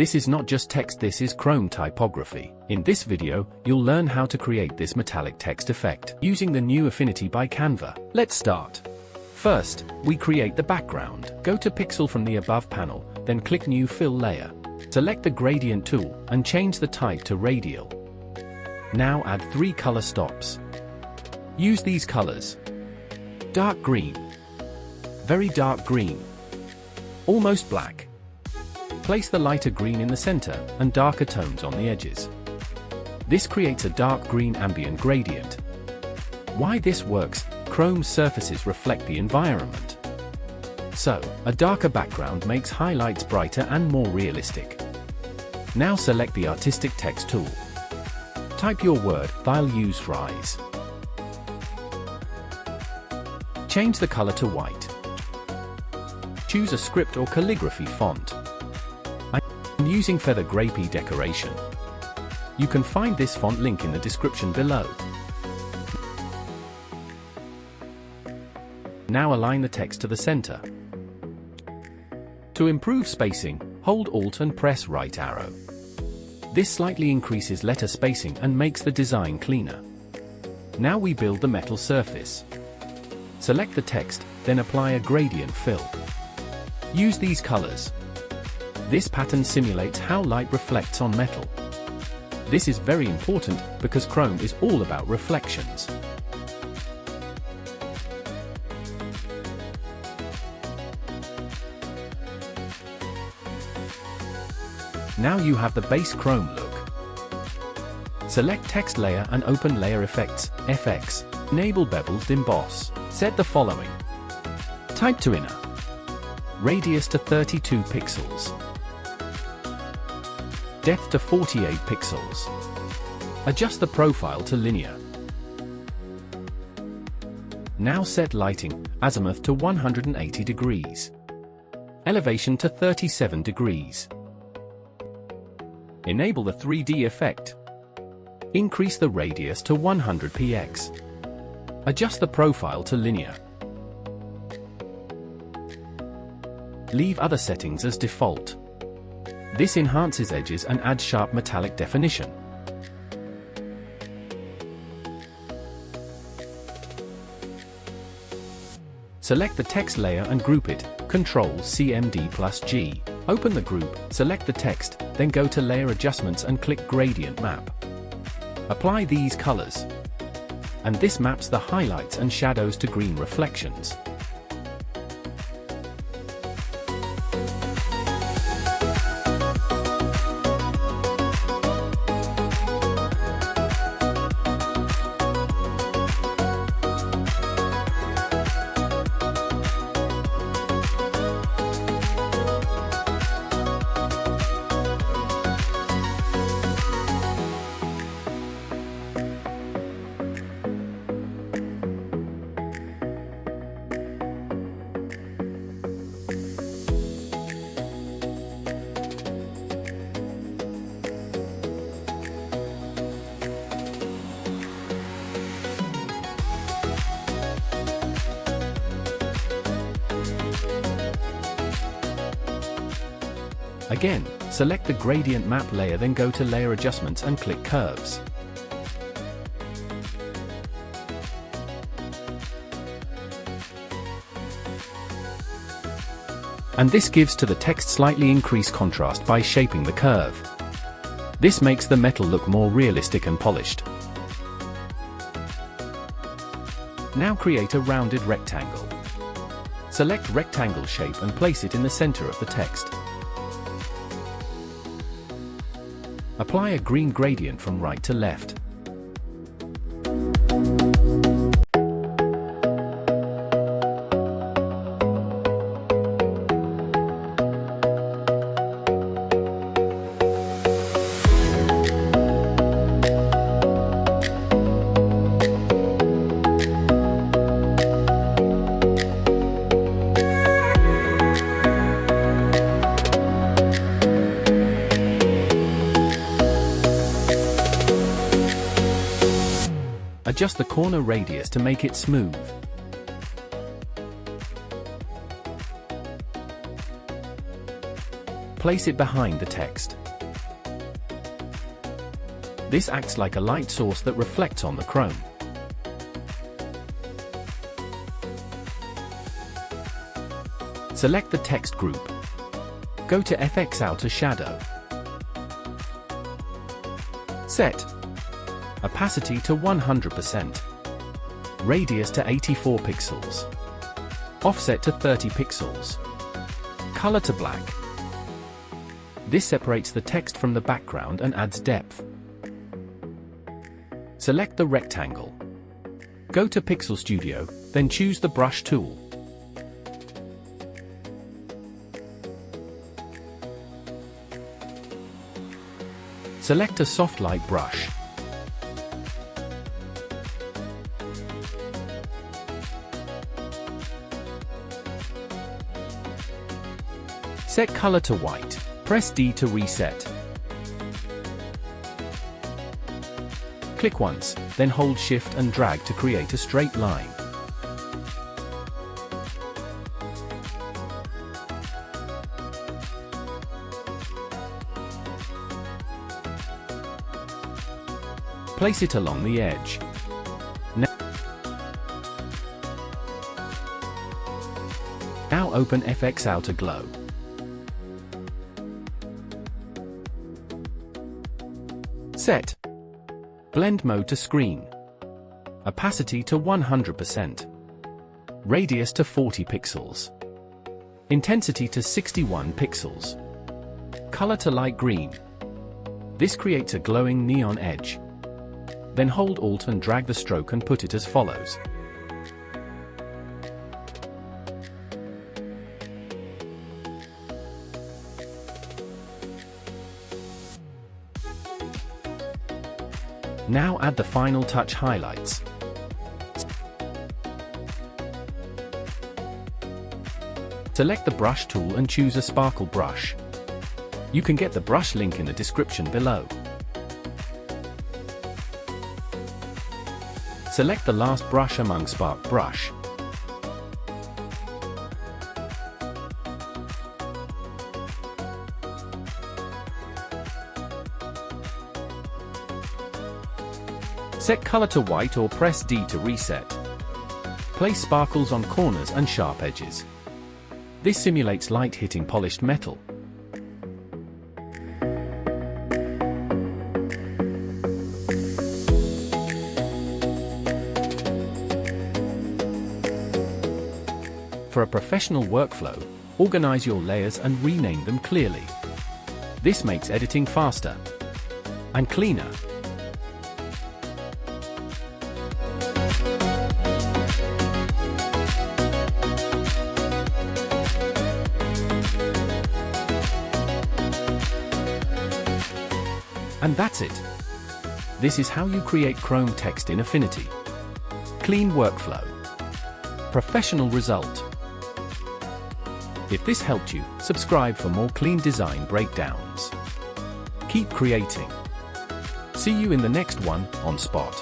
This is not just text, this is Chrome typography. In this video, you'll learn how to create this metallic text effect using the new Affinity by Canva. Let's start. First, we create the background. Go to Pixel from the above panel, then click New Fill Layer. Select the Gradient tool and change the type to Radial. Now add 3 color stops. Use these colors: dark green, very dark green, almost black. Place the lighter green in the center and darker tones on the edges. This creates a dark green ambient gradient. Why this works? Chrome's surfaces reflect the environment. So, a darker background makes highlights brighter and more realistic. Now select the Artistic Text tool. Type your word, I'll use fries. Change the color to white. Choose a script or calligraphy font. I'm using Feather Grapey decoration. You can find this font link in the description below. Now align the text to the center. To improve spacing, hold Alt and press right arrow. This slightly increases letter spacing and makes the design cleaner. Now we build the metal surface. Select the text, then apply a gradient fill. Use these colors. This pattern simulates how light reflects on metal. This is very important because Chrome is all about reflections. Now you have the base Chrome look. Select Text Layer and open Layer Effects, FX. Enable Beveled Emboss. Set the following. Type to inner. Radius to 32 pixels. Depth to 48 pixels. Adjust the profile to linear. Now set lighting, azimuth to 180 degrees. Elevation to 37 degrees. Enable the 3D effect. Increase the radius to 100 px. Adjust the profile to linear. Leave other settings as default. This enhances edges and adds sharp metallic definition. Select the text layer and group it, Ctrl+CMD+G. Open the group, select the text, then go to Layer Adjustments and click Gradient Map. Apply these colors. And this maps the highlights and shadows to green reflections. Again, select the Gradient Map layer, then go to Layer Adjustments and click Curves. And this gives to the text slightly increased contrast by shaping the curve. This makes the metal look more realistic and polished. Now create a rounded rectangle. Select rectangle shape and place it in the center of the text. Apply a green gradient from right to left. Adjust the corner radius to make it smooth. place it behind the text. This acts like a light source that reflects on the chrome. Select the text group. Go to FX Outer Shadow. Set opacity to 100%. Radius to 84 pixels. Offset to 30 pixels. Color to black. This separates the text from the background and adds depth. Select the rectangle. Go to Pixel Studio, then choose the brush tool. Select a soft light brush. Set color to white. Press D to reset. Click once, then hold Shift and drag to create a straight line. Place it along the edge. Now open FX Outer Glow. Set blend mode to screen. Opacity to 100%. Radius to 40 pixels. Intensity to 61 pixels. Color to light green. This creates a glowing neon edge. Then hold Alt and drag the stroke and put it as follows. Now add the final touch highlights. Select the brush tool and choose a sparkle brush. You can get the brush link in the description below. Select the last brush among Spark Brush. Set color to white or press D to reset. Place sparkles on corners and sharp edges. This simulates light hitting polished metal. For a professional workflow, organize your layers and rename them clearly. This makes editing faster and cleaner. And that's it. This is how you create Chrome text in Affinity. Clean workflow. Professional result. If this helped you, subscribe for more clean design breakdowns. Keep creating. See you in the next one on Spot.